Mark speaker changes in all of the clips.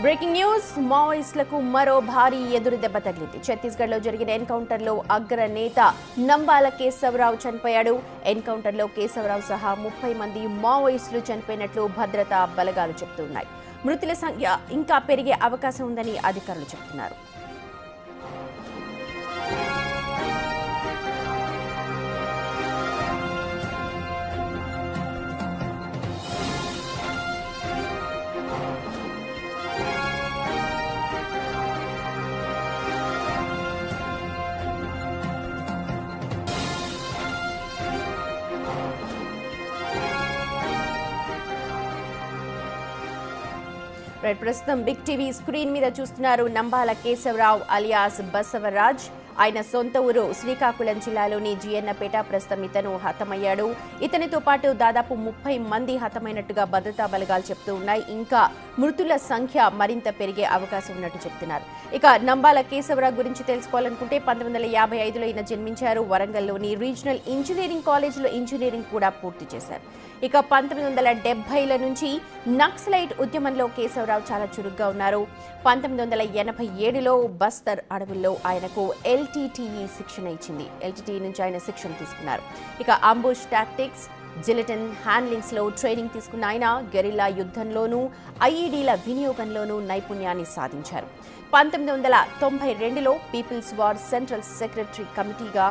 Speaker 1: Breaking news మావోయిస్టులకు మరో భారీ ఎదురు దెబ్బ తగిలింది. ఛత్తీస్గఢ్లో జరిగిన ఎన్కౌంటర్లో అగ్రనేత నంబాల కేశవరావు చనిపోయాడు. ఎన్కౌంటర్లో కేశవరావు సహా 30 మంది మావోయిస్టులు చనిపోయినట్లు భద్రతా బలగాలు చెబుతున్నాయి. మృతుల సంఖ్య ఇంకా పెరిగే అవకాశం ఉందని అధికారులు చెబుతున్నారు. ప్రస్తుతం బిగ్ టీవీ స్క్రీన్ మీద చూస్తున్నారు నంబాల కేశవరావు అలియాస్ బసవరాజ్. ఆయన సొంత ఊరు శ్రీకాకుళం జిల్లాలోని జియన్నపేట. ప్రస్తుతం ఇతను హతమయ్యాడు. ఇతనితో పాటు దాదాపు 30 మంది హతమైనట్టుగా భద్రతా బలగాలు చెప్తూ ఉన్నాయి. ఇంకా మృతుల సంఖ్య మరింత పెరిగే అవకాశం ఉన్నట్టు చెప్తున్నారు. ఇక నంబాల కేశవరావు గురించి తెలుసుకోవాలనుకుంటే 1955లో ఈయన జన్మించారు. వరంగల్లోని రీజనల్ ఇంజనీరింగ్ కాలేజీలో ఇంజనీరింగ్ కూడా పూర్తి చేశారు. ఇక 1970ల నుంచి నక్సలైట్ ఉద్యమంలో కేశవరావు చాలా చురుగ్గా ఉన్నారు. 1987లో బస్తర్ అడవుల్లో ఆయనకు ఎల్టీటీఈ శిక్షణ ఇచ్చింది. ఎల్టీటీఈ నుంచి ఆయన శిక్షణ తీసుకున్నారు. ఇక అంబుష్ టాక్టిక్స్, జిలెటిన్ హ్యాండ్లింగ్స్ లో ట్రైనింగ్ తీసుకున్న ఆయన గెరిల్లా యుద్ధంలోనూ ఐఈడీల వినియోగంలోనూ నైపుణ్యాన్ని సాధించారు. 1992లో పీపుల్స్ వార్ సెంట్రల్ సెక్రటరీ కమిటీగా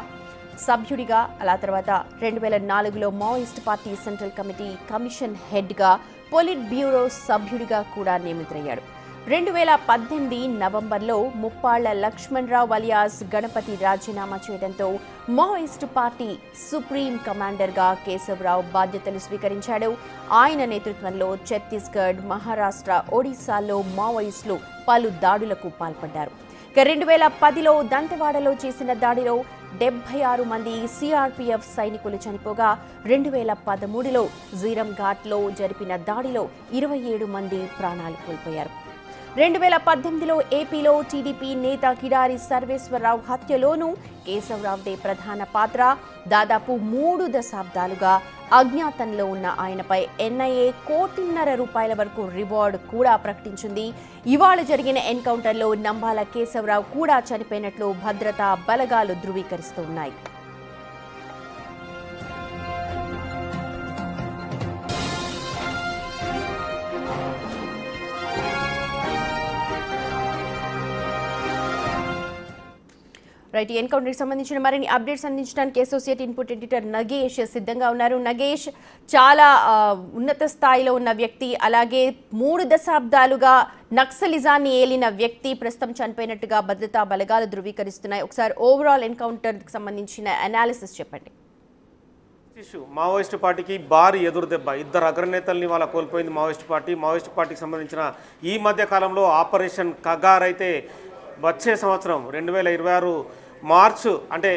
Speaker 1: సభ్యుడిగా, అలా తర్వాత 2004లో Maoist party central committee commission హెడ్గా, పొలిట్ బ్యూరో సభ్యుడిగా కూడా నియమితులయ్యాడు. 2018 నవంబర్లో ముప్పాళ్ల లక్ష్మణరావు అలియాస్ గణపతి రాజీనామా చేయడంతో మావోయిస్టు పార్టీ సుప్రీం కమాండర్గా కేశవరావు బాధ్యతలు స్వీకరించాడు. ఆయన నేతృత్వంలో ఛత్తీస్గఢ్, మహారాష్ట్ర, ఒడిశాల్లో మావోయిస్టులు పలు దాడులకు పాల్పడ్డారు. 2010లో దంతెవాడలో చేసిన దాడిలో 76 మంది సిఆర్పీఎఫ్ సైనికులు చనిపోగా 2013లో జీరం ఘాట్లో జరిపిన దాడిలో 27 మంది ప్రాణాలు కోల్పోయారు. 2018లో ఏపీలో టీడీపీ నేత కిడారి సర్వేశ్వరరావు హత్యలోనూ కేశవరావుదే ప్రధాన పాత్ర. దాదాపు 3 దశాబ్దాలుగా అజ్ఞాతంలో ఉన్న ఆయనపై ఎన్ఐఏ ₹1.5 కోట్ల వరకు రివార్డు కూడా ప్రకటించింది. ఇవాళ జరిగిన ఎన్కౌంటర్లో నంబాల కేశవరావు కూడా చనిపోయినట్లు భద్రతా బలగాలు ధృవీకరిస్తున్నాయి. రైట్, ఈ ఎన్కౌంటర్కి సంబంధించిన మరిన్ని అప్డేట్స్ అందించడానికి అసోసియేట్ ఇన్పుట్ ఎడిటర్ నగేష్ సిద్ధంగా ఉన్నారు. నగేష్, చాలా ఉన్నత స్థాయిలో ఉన్న వ్యక్తి, అలాగే 3 దశాబ్దాలుగా నక్సలిజాన్ని ఏలిన వ్యక్తి ప్రస్తుతం చనిపోయినట్టుగా భద్రతా బలగాలు ధృవీకరిస్తున్నాయి. ఒకసారి ఓవరాల్ ఎన్కౌంటర్కి సంబంధించిన అనాలిసిస్ చెప్పండి.
Speaker 2: మావోయిస్టు పార్టీకి భారీ ఎదురు దెబ్బ. 2 అగ్రనేతల్ని వాళ్ళ కోల్పోయింది మావోయిస్టు పార్టీకి సంబంధించిన ఈ మధ్య కాలంలో ఆపరేషన్ కగార్ అయితే వచ్చే సంవత్సరం 2026 మార్చ్ అంటే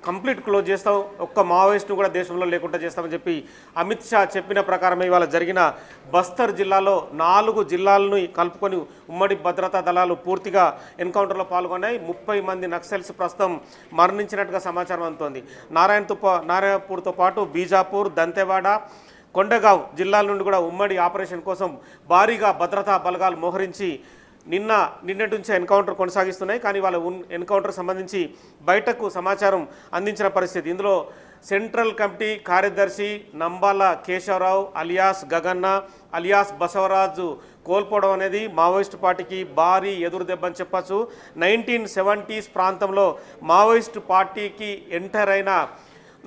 Speaker 2: కంప్లీట్ క్లోజ్ చేస్తాం, ఒక్క మావోయిస్ట్ను కూడా దేశంలో లేకుండా చేస్తామని చెప్పి అమిత్ షా చెప్పిన ప్రకారమే ఇవాళ జరిగిన బస్తర్ జిల్లాలో 4 జిల్లాలను కలుపుకొని ఉమ్మడి భద్రతా దళాలు పూర్తిగా ఎన్కౌంటర్లో పాల్గొన్నాయి. 30 మంది నక్సల్స్ ప్రస్తుతం మరణించినట్టుగా సమాచారం అందుతోంది. నారాయణపూర్తో పాటు బీజాపూర్, దంతెవాడ, కొండగావ్ జిల్లాల నుండి కూడా ఉమ్మడి ఆపరేషన్ కోసం భారీగా భద్రతా బలగాలు మోహరించి నిన్నటి నుంచి ఎన్కౌంటర్ కొనసాగిస్తున్నాయి. కానీ వాళ్ళ ఎన్కౌంటర్ సంబంధించి బయటకు సమాచారం అందించిన పరిస్థితి. ఇందులో సెంట్రల్ కమిటీ కార్యదర్శి నంబాల కేశవరావు అలియాస్ గగన్న అలియాస్ బసవరాజు కోల్పోవడం అనేది మావోయిస్టు పార్టీకి భారీ ఎదురు దెబ్బని చెప్పచ్చు. 1970s ప్రాంతంలో మావోయిస్టు పార్టీకి ఎంటర్ అయిన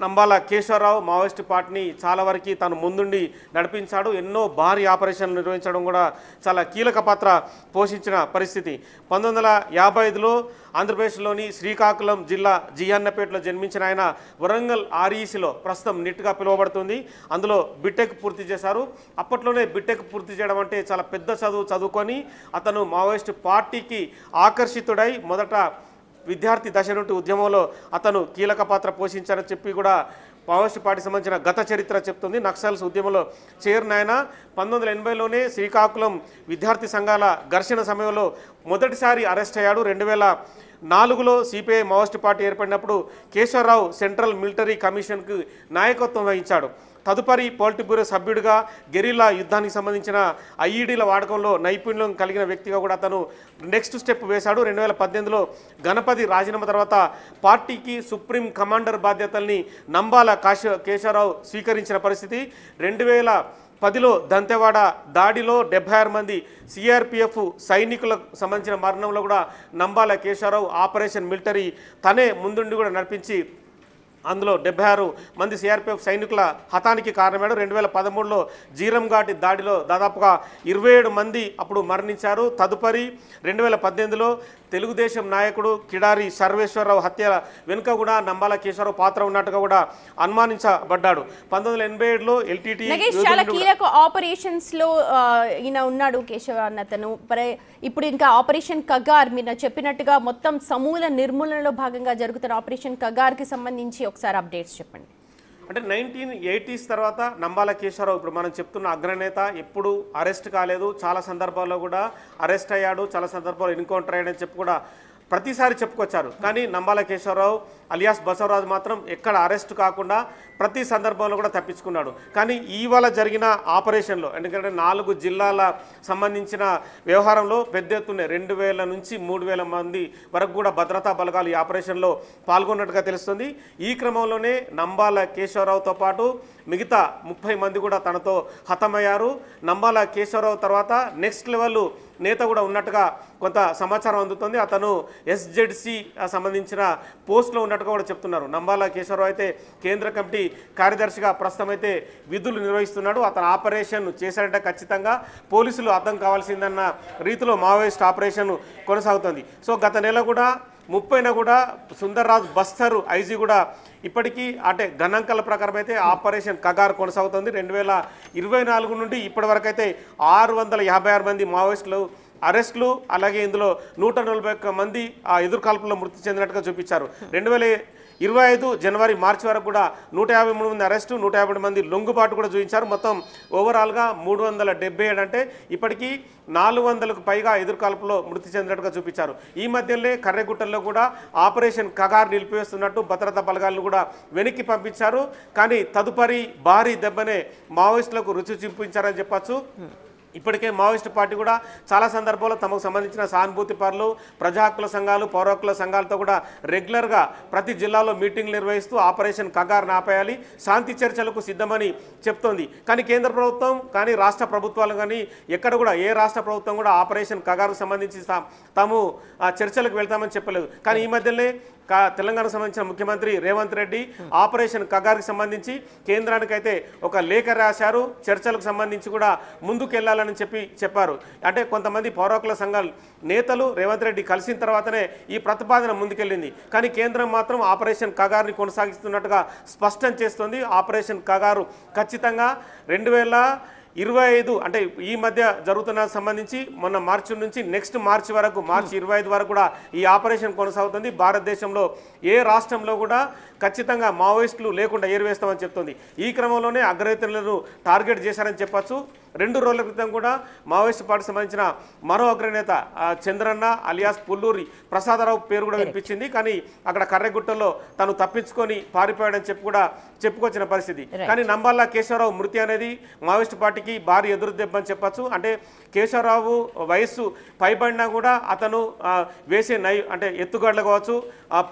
Speaker 2: నంబాల కేశవరావు మావోయిస్టు పార్టీని చాలా వరకు తను ముందుండి నడిపించాడు. ఎన్నో భారీ ఆపరేషన్లు నిర్వహించడం కూడా చాలా కీలక పాత్ర పోషించిన పరిస్థితి. 1955లో ఆంధ్రప్రదేశ్లోని శ్రీకాకుళం జిల్లా జియన్నపేటలో జన్మించిన ఆయన వరంగల్ ఆర్ఈసీలో ప్రస్తుతం నిట్గా పిలువబడుతుంది. అందులో బిటెక్ పూర్తి చేశారు. అప్పట్లోనే బిటెక్ పూర్తి చేయడం అంటే చాలా పెద్ద చదువుకొని అతను మావోయిస్టు పార్టీకి ఆకర్షితుడై మొదట విద్యార్థి దశ నుండి ఉద్యమంలో అతను కీలక పాత్ర పోషించారని చెప్పి కూడా మావోయిస్టు పార్టీ సంబంధించిన గత చరిత్ర చెప్తుంది. నక్సల్స్ ఉద్యమంలో చేరిన ఆయన 1980లోనే శ్రీకాకుళం విద్యార్థి సంఘాల ఘర్షణ సమయంలో మొదటిసారి అరెస్ట్ అయ్యాడు. 2004లో సిపిఐ మావోయిస్ట్ పార్టీ ఏర్పడినప్పుడు కేశవరావు సెంట్రల్ మిలిటరీ కమిషన్కు నాయకత్వం వహించాడు. తదుపరి పొలిట్ బ్యూరో సభ్యుడిగా గెరిల్లా యుద్ధానికి సంబంధించిన ఐఈడీల వాడకంలో నైపుణ్యం కలిగిన వ్యక్తిగా కూడా అతను నెక్స్ట్ స్టెప్ వేశాడు. 2018లో గణపతి రాజీనామా తర్వాత పార్టీకి సుప్రీం కమాండర్ బాధ్యతల్ని నంబాల కేశవరావు స్వీకరించిన పరిస్థితి. 2010లో దంతెవాడ దాడిలో 76 మంది సిఆర్పిఎఫ్ సైనికులకు సంబంధించిన మరణంలో కూడా నంబాల కేశవరావు ఆపరేషన్ మిలిటరీ తనే ముందుండి కూడా నడిపించి అందులో 76 మంది సిఆర్పిఎఫ్ సైనికుల హతానికి కారణమాడు. 2013లో జీరంఘాటి దాడిలో దాదాపుగా 27 మంది అప్పుడు మరణించారు. తదుపరి 2018లో తెలుగుదేశం నాయకుడు కిడారి సర్వేశ్వరరావు హత్య వెనుక కూడా నంబాల కేశవరావు పాత్ర ఉన్నట్టుగా కూడా అనుమానించబడ్డాడు. 1987లో ఎల్టీటీ
Speaker 1: చాలా కీలక ఆపరేషన్స్ లో ఈయన ఉన్నాడు కేశవ అన్నతను. ఇప్పుడు ఇంకా ఆపరేషన్ కగార్ మీరు చెప్పినట్టుగా మొత్తం సమూల నిర్మూలనలో భాగంగా జరుగుతున్న ఆపరేషన్ కగార్ కి సంబంధించి ఒకసారి అప్డేట్స్ చెప్పండి.
Speaker 2: అంటే 1980s తర్వాత నంబాల కేశవరావు ఇప్పుడు మనం చెప్తున్న అగ్రనేత ఎప్పుడు అరెస్ట్ కాలేదు. చాలా సందర్భాల్లో కూడా అరెస్ట్ అయ్యాడు, చాలా సందర్భాల్లో ఎన్కౌంటర్ అయ్యాడని చెప్పి కూడా ప్రతిసారి చెప్పుకొచ్చారు. కానీ నంబాల కేశవరావు అలియాస్ బసవరాజు మాత్రం ఎక్కడ అరెస్ట్ కాకుండా ప్రతి సందర్భంలో కూడా తప్పించుకున్నాడు. కానీ ఇవాళ జరిగిన ఆపరేషన్లో ఎందుకంటే 4 జిల్లాల సంబంధించిన వ్యవహారంలో పెద్ద ఎత్తున 2000 నుంచి 3000 మంది వరకు కూడా భద్రతా బలగాలు ఈ ఆపరేషన్లో పాల్గొన్నట్టుగా తెలుస్తుంది. ఈ క్రమంలోనే నంబాల కేశవరావుతో పాటు మిగతా 30 మంది కూడా తనతో హతమయ్యారు. నంబాల కేశవరావు తర్వాత నెక్స్ట్ లెవెల్ నేత కూడా ఉన్నట్టుగా కొంత సమాచారం అందుతుంది. అతను ఎస్జెడ్సి సంబంధించిన పోస్ట్లో ఉన్నట్టుగా కూడా చెప్తున్నారు. నంబాల కేశవరావు అయితే కేంద్ర కమిటీ కార్యదర్శిగా ప్రస్తుతం అయితే విధులు నిర్వహిస్తున్నాడు. అతను ఆపరేషన్ చేశాడంటే ఖచ్చితంగా పోలీసులు అర్థం కావాల్సిందన్న రీతిలో మావోయిస్ట్ ఆపరేషన్ కొనసాగుతుంది. సో గత నెల కూడా 30న కూడా సుందర్రాజ్ బస్తర్ ఐజీ కూడా ఇప్పటికీ అంటే గణాంకాల ప్రకారం అయితే ఆపరేషన్ కగార్ కొనసాగుతుంది. 2024 నుండి ఇప్పటి వరకు అయితే 656 మంది మావోయిస్టులు అరెస్టులు, అలాగే ఇందులో 141 మంది ఆ ఎదురుకాల్పుల్లో మృతి చెందినట్టుగా చూపించారు. 2025 జనవరి మార్చి వరకు కూడా 153 మంది అరెస్టు, 150 మంది లొంగుబాటు కూడా చూపించారు. మొత్తం ఓవరాల్గా 377 అంటే ఇప్పటికీ 400కు పైగా ఎదురుకాల్పులో మృతి చెందినట్టుగా చూపించారు. ఈ మధ్యలో కర్రెగుట్టల్లో కూడా ఆపరేషన్ కగార్ నిలిపివేస్తున్నట్టు భద్రతా బలగాలను కూడా వెనక్కి పంపించారు. కానీ తదుపరి భారీ దెబ్బనే మావోయిస్టులకు రుచి చూపించారని చెప్పచ్చు. ఇప్పటికే మావోయిస్టు పార్టీ కూడా చాలా సందర్భాల్లో తమకు సంబంధించిన సానుభూతి పరులు, ప్రజా హక్కుల సంఘాలు, పౌర హక్కుల సంఘాలతో కూడా రెగ్యులర్గా ప్రతి జిల్లాలో మీటింగ్లు నిర్వహిస్తూ ఆపరేషన్ కగార్ను ఆపేయాలి, శాంతి చర్చలకు సిద్ధమని చెప్తోంది. కానీ కేంద్ర ప్రభుత్వం కానీ రాష్ట్ర ప్రభుత్వాలు కానీ ఎక్కడ కూడా ఏ రాష్ట్ర ప్రభుత్వం కూడా ఆపరేషన్ కగార్కు సంబంధించి తాము చర్చలకు వెళ్తామని చెప్పలేదు. కానీ ఈ మధ్యనే తెలంగాణకు సంబంధించిన ముఖ్యమంత్రి రేవంత్ రెడ్డి ఆపరేషన్ కగార్కి సంబంధించి కేంద్రానికైతే ఒక లేఖ రాశారు. చర్చలకు సంబంధించి కూడా ముందుకెళ్లాలని చెప్పారు. అంటే కొంతమంది పౌర హక్కుల సంఘాల నేతలు రేవంత్ రెడ్డి కలిసిన తర్వాతనే ఈ ప్రతిపాదన ముందుకెళ్ళింది. కానీ కేంద్రం మాత్రం ఆపరేషన్ కగార్ని కొనసాగిస్తున్నట్టుగా స్పష్టం చేస్తోంది. ఆపరేషన్ కగారు ఖచ్చితంగా 2025 అంటే ఈ మధ్య జరుగుతున్న సంబంధించి మొన్న మార్చి నుంచి నెక్స్ట్ మార్చి వరకు, మార్చి 25 వరకు కూడా ఈ ఆపరేషన్ కొనసాగుతుంది. భారతదేశంలో ఏ రాష్ట్రంలో కూడా ఖచ్చితంగా మావోయిస్టులు లేకుండా ఏరివేస్తామని చెప్తుంది. ఈ క్రమంలోనే అగ్రనేతలను టార్గెట్ చేశారని చెప్పచ్చు. 2 రోజుల క్రితం కూడా మావోయిస్టు పార్టీకి సంబంధించిన మరో అగ్రనేత చంద్రన్న అలియాస్ పుల్లూరి ప్రసాదరావు పేరు కూడా వినిపించింది. కానీ అక్కడ కర్రెగుట్టలో తను తప్పించుకొని పారిపోయాడని చెప్పుకొచ్చిన పరిస్థితి. కానీ నంబాల కేశవరావు మృతి అనేది మావోయిస్టు పార్టీకి భారీ ఎదురుదెబ్బని చెప్పచ్చు. అంటే కేశవరావు వయస్సు పైబడినా కూడా అతను వేసే అంటే ఎత్తుగడలు కావచ్చు,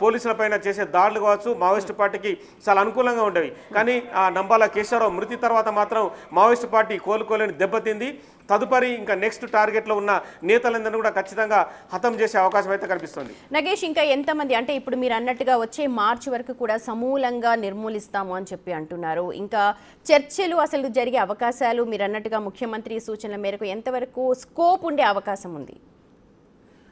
Speaker 2: పోలీసుల పైన చేసే దాడులు కావచ్చు మావోయిస్టు పార్టీకి చాలా అనుకూలంగా ఉండేవి. కానీ నంబాల కేశవరావు మృతి తర్వాత మాత్రం మావోయిస్టు పార్టీ కోలుకోలేని దెబ్బతింది. తదుపరి ఇంకా నెక్స్ట్ టార్గెట్లో ఉన్న నేతలందరినీ కూడా ఖచ్చితంగా హతం చేసే అవకాశం అయితే కనిపిస్తుంది.
Speaker 1: నగేష్, ఇంకా ఎంతమంది అంటే ఇప్పుడు మీరు అన్నట్టుగా వచ్చే మార్చి వరకు కూడా సమూలంగా నిర్మూలిస్తాము అని చెప్పి అంటున్నారు. ఇంకా చర్చలు అసలు జరిగే అవకాశాలు మీరు అన్నట్టుగా ముఖ్యమంత్రి సూచనల మేరకు ఎంతవరకు స్కోప్ ఉండే అవకాశం ఉంది?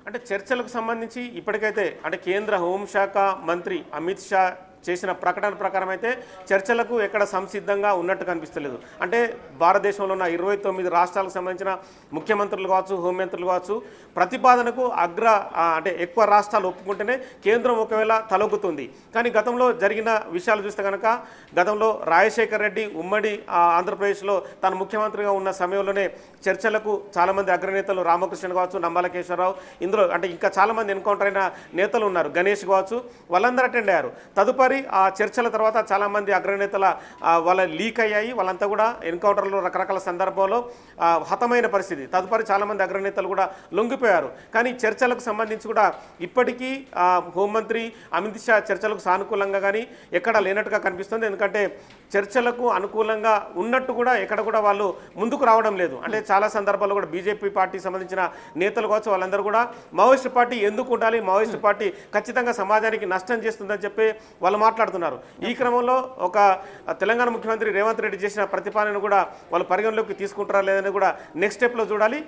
Speaker 2: అంటే చర్చలకు సంబంధించి ఇప్పటికైతే అంటే కేంద్ర హోంశాఖ మంత్రి అమిత్ షా చేసిన ప్రకటన ప్రకారం అయితే చర్చలకు ఎక్కడ సంసిద్ధంగా ఉన్నట్టు కనిపిస్తలేదు. అంటే భారతదేశంలో ఉన్న 29 రాష్ట్రాలకు సంబంధించిన ముఖ్యమంత్రులు కావచ్చు, హోంమంత్రులు కావచ్చు, ప్రతిపాదనకు అంటే ఎక్కువ రాష్ట్రాలు ఒప్పుకుంటేనే కేంద్రం ఒకవేళ తలొగ్గుతుంది. కానీ గతంలో జరిగిన విషయాలు చూస్తే కనుక గతంలో రాజశేఖర్ రెడ్డి ఉమ్మడి ఆంధ్రప్రదేశ్లో తను ముఖ్యమంత్రిగా ఉన్న సమయంలోనే చర్చలకు చాలామంది అగ్రనేతలు రామకృష్ణ కావచ్చు, నంబాలకేశ్వరరావు, ఇందులో అంటే ఇంకా చాలామంది ఎన్కౌంటర్ అయిన నేతలు ఉన్నారు, గణేష్ కావచ్చు, వాళ్ళందరూ అటెండ్ అయ్యారు. తదుపరి ఆ చర్చల తర్వాత చాలామంది అగ్రనేతల వాళ్ళ లీక్ అయ్యాయి. వాళ్ళంతా కూడా ఎన్కౌంటర్లో రకరకాల సందర్భంలో హతమైన పరిస్థితి. తదుపరి చాలామంది అగ్రనేతలు కూడా లొంగిపోయారు. కానీ చర్చలకు సంబంధించి కూడా ఇప్పటికీ హోంమంత్రి అమిత్ షా చర్చలకు సానుకూలంగా కానీ ఎక్కడ లేనట్టుగా కనిపిస్తుంది. ఎందుకంటే చర్చలకు అనుకూలంగా ఉన్నట్టు కూడా ఎక్కడ కూడా వాళ్ళు ముందుకు రావడం లేదు. అంటే చాలా సందర్భాల్లో కూడా బీజేపీ పార్టీకి సంబంధించిన నేతలు కావచ్చు, వాళ్ళందరూ కూడా మావోయిస్ట్ పార్టీ ఎందుకు ఉండాలి, మావోయిస్ట్ పార్టీ ఖచ్చితంగా సమాజానికి నష్టం చేస్తుందని చెప్పి వాళ్ళు మాట్లాడుతున్నారు. ఈ క్రమంలో ఒక తెలంగాణ ముఖ్యమంత్రి రేవంత్ రెడ్డి చేసిన ప్రతిపాదనను కూడా వాళ్ళు పరిగణలోకి తీసుకుంటారా లేదని కూడా నెక్స్ట్ స్టెప్లో చూడాలి.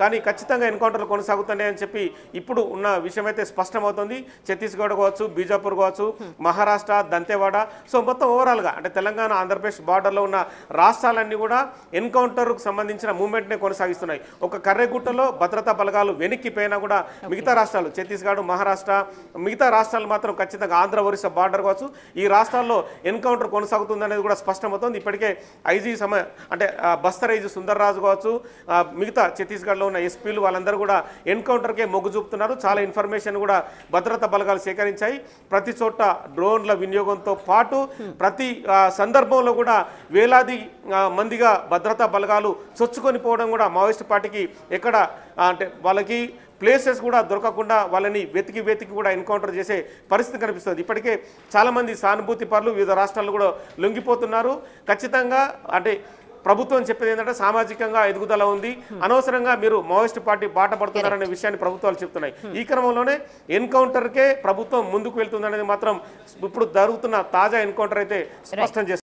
Speaker 2: కానీ ఖచ్చితంగా ఎన్కౌంటర్లు కొనసాగుతున్నాయని చెప్పి ఇప్పుడు ఉన్న విషయం అయితే స్పష్టమవుతుంది. ఛత్తీస్గఢ్ కావచ్చు, బీజాపూర్ కావచ్చు, మహారాష్ట్ర, దంతెవాడ, సో మొత్తం ఓవరాల్గా అంటే తెలంగాణ ఆంధ్రప్రదేశ్ బార్డర్లో ఉన్న రాష్ట్రాలన్నీ కూడా ఎన్కౌంటర్కు సంబంధించిన మూవ్మెంట్నే కొనసాగిస్తున్నాయి. ఒక కర్రెగుట్టలో భద్రతా బలగాలు వెనక్కిపోయినా కూడా మిగతా రాష్ట్రాలు ఛత్తీస్గఢ్, మహారాష్ట్ర, మిగతా రాష్ట్రాలు మాత్రం ఖచ్చితంగా ఆంధ్ర ఒరిస్సా బార్డర్ కావచ్చు, ఈ రాష్ట్రాల్లో ఎన్కౌంటర్ కొనసాగుతుంది అనేది కూడా స్పష్టమవుతుంది. ఇప్పటికే అంటే బస్తర్ ఐజీ సుందర్రాజు కావచ్చు, మిగతా ఛత్తీస్గఢ్లో ఉన్న ఎస్పీలు వాళ్ళందరూ కూడా ఎన్కౌంటర్కే మొగ్గు చూపుతున్నారు. చాలా ఇన్ఫర్మేషన్ కూడా భద్రతా బలగాలు సేకరించాయి. ప్రతి చోట డ్రోన్ల వినియోగంతో పాటు ప్రతి సందర్భంలో కూడా వేలాది మందిగా భద్రతా బలగాలు చొచ్చుకొని పోవడం కూడా మావోయిస్ట్ పార్టీకి ఎక్కడ అంటే వాళ్ళకి ప్లేసెస్ కూడా దొరకకుండా వాళ్ళని వెతికి కూడా ఎన్కౌంటర్ చేసే పరిస్థితి కనిపిస్తుంది. ఇప్పటికే చాలామంది సానుభూతి పరులు వివిధ రాష్ట్రాల్లో కూడా లొంగిపోతున్నారు. ఖచ్చితంగా అంటే ప్రభుత్వం చెప్పేది ఏంటంటే సామాజికంగా ఎదుగుదల ఉంది, అనవసరంగా మీరు మావోయిస్ట్ పార్టీ బాట పడుతున్నారనే విషయాన్ని ప్రభుత్వాలు చెప్తున్నాయి. ఈ క్రమంలోనే ఎన్కౌంటర్కే ప్రభుత్వం ముందుకు వెళ్తుందనేది మాత్రం ఇప్పుడు జరుగుతున్న తాజా ఎన్కౌంటర్ అయితే స్పష్టం చేస్తుంది.